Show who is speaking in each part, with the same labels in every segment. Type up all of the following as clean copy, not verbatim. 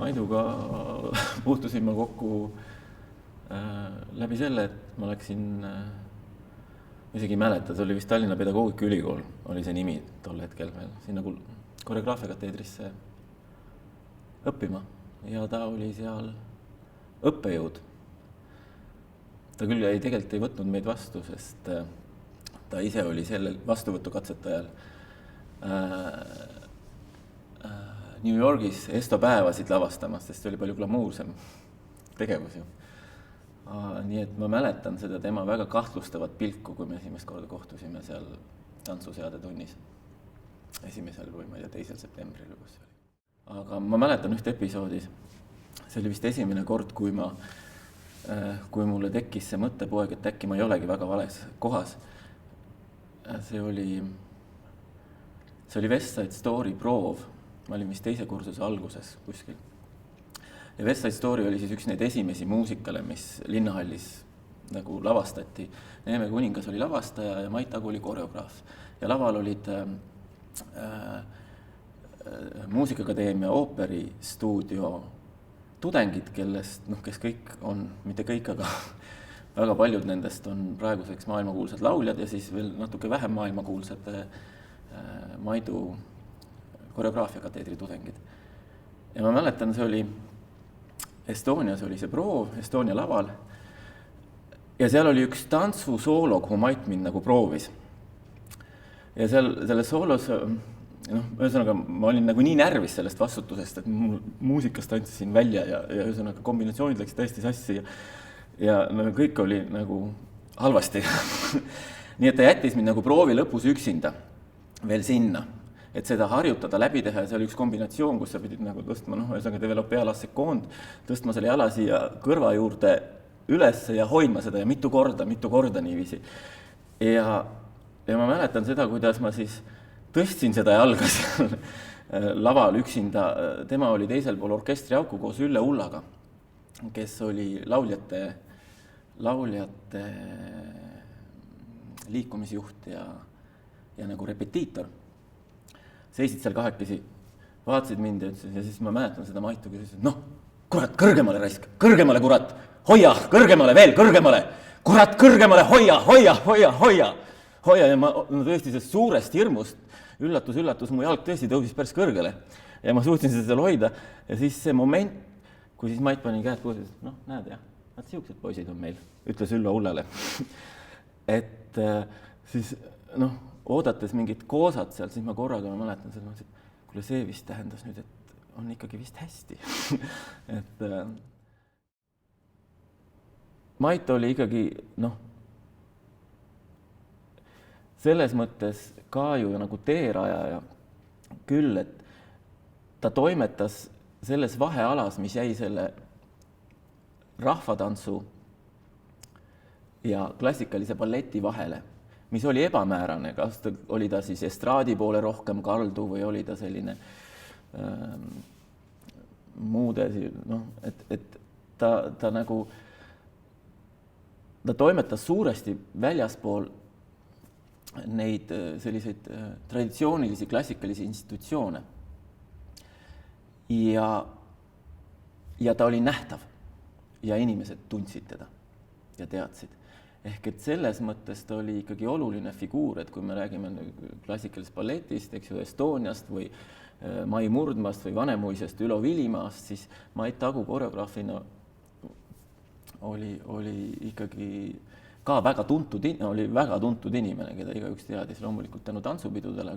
Speaker 1: Maiduga puutusin ma kokku läbi selle, et ma läksin, isegi ei mäleta, see oli vist Tallinna Pedagoogikaülikool, oli see nimi tol hetkel veel, sinna koreograafiakateedrisse õppima ja ta oli seal õppejõud. Ta küll tegelikult ei võtnud meid vastu, sest ta ise oli sellel vastuvõtukatsetajal New Yorgis Esto päevasid lavastamas, sest see oli palju glamuursem tegevus ju. Nii et ma mäletan seda tema väga kahtlustavat pilku, kui me esimest korda kohtusime seal tantsuseade tunnis. 1. või ma ei tea, 2. septembril. Aga ma mäletan üht episoodis. See oli vist esimene kord, kui mulle tekkis see mõttepoeg, et äkki ma ei olegi väga vales kohas. See oli West Side Story proov. Ma olin vist 2. kursuse alguses kuskil. Ja West Side Story oli siis üks neid esimesi muusikale, mis Linnahallis nagu lavastati. Neeme Kuningas oli lavastaja ja Mait Agu oli koreograaf. Ja laval olid Muusikaakadeemia ooperistuudio tudengid, kes kõik on, mitte kõik, aga väga paljud nendest on praeguseks maailmakuulsad lauljad ja siis veel natuke vähem maailmakuulsad Maidu koreograafiakateedri tudengid. Ja ma mäletan, see oli Estonias oli see proov, Estonia laval ja seal oli üks tantsusoolo, kuhu Mait mind nagu proovis. Ja selles soolos ühesõnaga, ma olin nagu nii närvis sellest vastutusest, et muusikast tantsisin välja ja ühesõnaga kombinatsioonid läksid täiesti sassi ja kõik oli nagu halvasti. Nii et ta jättis mind nagu proovi lõpus üksinda veel sinna, et seda harjutada, läbi teha ja see oli üks kombinatsioon, kus sa pidid nagu tõstma, ühesõnaga developé la seconde, tõstma selle jala siia kõrva juurde üles ja hoidma seda ja mitu korda niiviisi. Ja ma mäletan seda, kuidas ma siis tõstsin seda jalga seal laval üksinda. Tema oli teisel pool orkestriauku koos Ülle Ullaga, kes oli lauljate liikumisjuht ja nagu repetiitor. Seisid seal kahekesi, vaatasid mind ja ütlesid, ja siis ma mäletan seda Maitu, kes ütlesid, kurat, kõrgemale raisk, kõrgemale kurat, hoia, kõrgemale, veel kõrgemale, kurat, kõrgemale, hoia. Ja ma tõesti sellest suurest hirmust, üllatus, mu jalg tõesti tõusis päris kõrgele ja ma suutsin seda seal hoida ja siis see moment, kui siis Mait pani käed koos, näed jah, nad siuksed poisid on meil, ütles Ülle Ullale. Et siis oodates mingit koosat seal, siis ma korraga mäletan seda, et kuule see vist tähendas nüüd, et on ikkagi vist hästi. Et Mait oli ikkagi, selles mõttes ka ju nagu teerajaja küll, et ta toimetas selles vahealas, mis jäi selle rahvatantsu ja klassikalise balleti vahele, mis oli ebamäärane, kas oli ta siis estraadi poole rohkem kaldu või oli ta selline muude, et ta nagu, ta toimetas suuresti väljaspool neid selliseid traditsioonilisi klassikalisi institutsioone. Ja ta oli nähtav ja inimesed tundsid teda ja teadsid. Ehk et selles mõttes ta oli ikkagi oluline figuur, et kui me räägime klassikalisest balletist, eks ju, Estoniast või Mai Murdmast või Vanemuisest, Ülo Vilimaast, siis Mait Agu koreograafina oli ikkagi ka väga tuntud inimene, keda igaüks teadis loomulikult tänu tantsupidudele,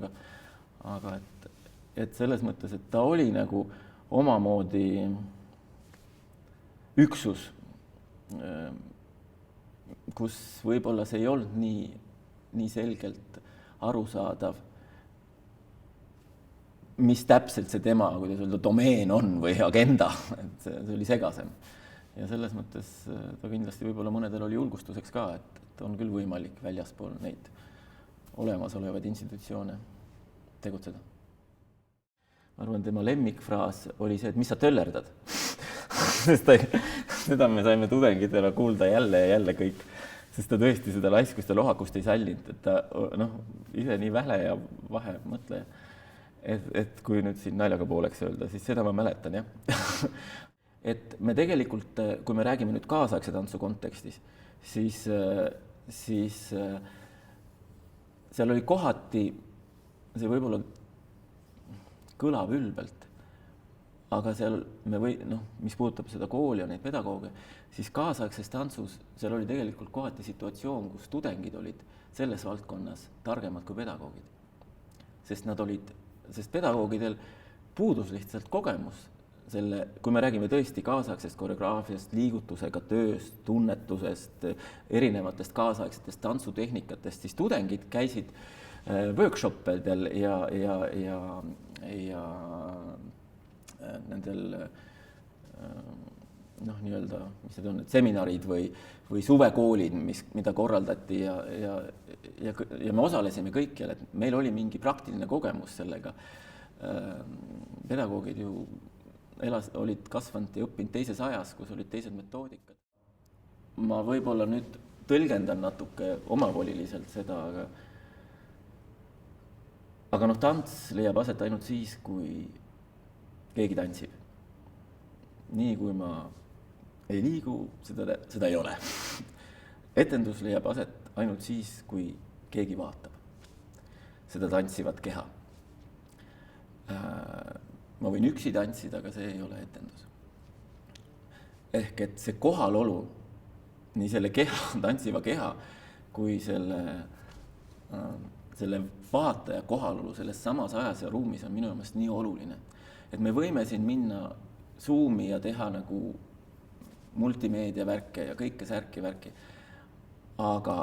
Speaker 1: aga et selles mõttes, et ta oli nagu omamoodi üksus, kus võib-olla see ei olnud nii selgelt arusaadav, mis täpselt see tema, kuidas öelda, domeen on või agenda, et see oli segasem. Ja selles mõttes ta kindlasti võib-olla mõnedel oli julgustuseks ka, et on küll võimalik väljaspool neid olemasolevaid institutsioone tegutseda. Ma arvan, tema lemmikfraas oli see, et mis sa töllerdad? Seda me saime tudengitele kuulda jälle ja jälle kõik, sest ta tõesti seda laiskust ja lohakust ei sallinud, et ta ise nii väle ja vahe mõtleja. et kui nüüd siin naljaga pooleks öelda, siis seda ma mäletan, jah. Et me tegelikult, kui me räägime nüüd kaasaegse tantsu kontekstis, siis seal oli kohati, see võib-olla kõlab ülbelt, aga seal mis puudutab seda kooli ja neid pedagooge, siis kaasaegses tantsus seal oli tegelikult kohati situatsioon, kus tudengid olid selles valdkonnas targemad kui pedagoogid. Sest pedagoogidel puudus lihtsalt kogemus selle, kui me räägime tõesti kaasaegsest koreograafiast, liigutusega tööst, tunnetusest, erinevatest kaasaegsetest tantsutehnikatest, siis tudengid käisid workshopidel ja nendel nii-öelda, mis need on, seminarid või suvekoolid, mida korraldati ja me osalesime kõikjal, et meil oli mingi praktiline kogemus sellega. Pedagoogid ju olid kasvanud ja õppinud teises ajas, kus olid teised metoodikad. Ma võib-olla nüüd tõlgendan natuke omavoliliselt seda, aga tants leiab aset ainult siis, kui keegi tantsib. Nii kui ma ei liigu, seda ei ole. Etendus leiab aset ainult siis, kui keegi vaatab seda tantsivat keha. Ma võin üksi tantsida, aga see ei ole etendus. Ehk et see kohalolu, nii selle keha, tantsiva keha, kui selle vaataja kohalolu selles samas ajas ja ruumis on minu meelest nii oluline. Et me võime siin minna Zoomi ja teha nagu multimeedia värke ja kõike särki. Aga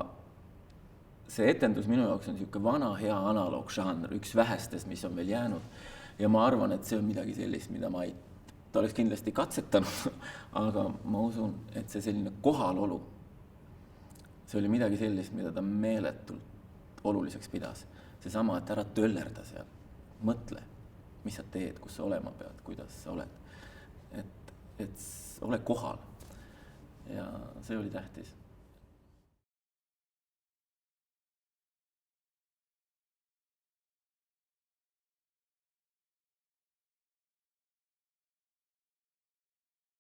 Speaker 1: see etendus minu jaoks on niisugune vana hea analoogžanr, üks vähestest, mis on veel jäänud. Ja ma arvan, et see on midagi sellist, mida ta oleks kindlasti katsetanud, aga ma usun, et see selline kohalolu, see oli midagi sellist, mida ta meeletult oluliseks pidas. Seesama, et ära töllerda seal, mõtle, mis sa teed, kus sa olema pead, kuidas sa oled. Et ole kohal ja see oli tähtis.